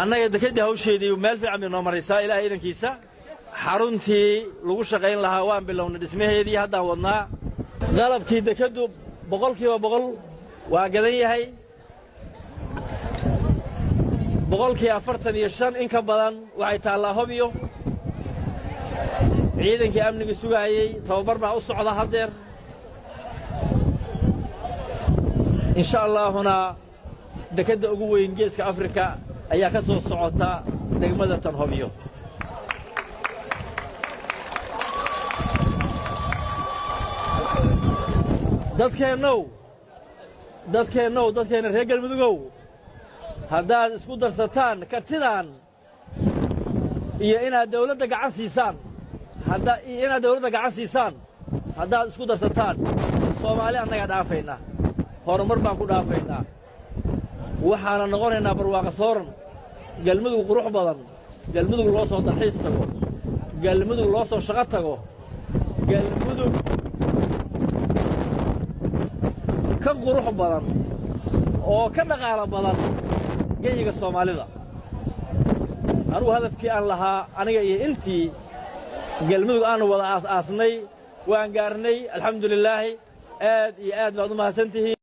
أنا يدكدي هوشيدي ومال في عمي نمر رسالة إلى أيضا كيسة حرونتي لغوشة قين لها وان باللون اسمه هذه هذا وضنا غلب كي دكدو بقول كي وبقول وقدية هاي بقول كي أفرتني الشان إنك بدن وعيت الله بيو عيدن كي أمني بسوقي توبر مع الصعدة هدير إن شاء الله هنا دكد أقوى إنجاز كأفريقيا أيها كسر الصعوطة دقمة تنهبيو dadkeen reer galmudugow haddaad isku darsataan kartidaan iyo inaad dawladda gacan siisaan haddaad isku darsataan Soomaali annaga dhaafaynaa horumar baan ku dhaafaynaa waxaana noqonaynaa barwaaqo sooran galmudug qurux badan galmudug loo soo dalxiis tago galmudug loo soo shaqo tago galmudug ka qurux badan oo ka dhaqaale badan geeyiga Soomaalida anigu hadafkii aan lahaa aniga iyo intii galmudug aan wada aasnay waan gaarnay alxamdulillah aad iyo aad baad u mahadsantihiin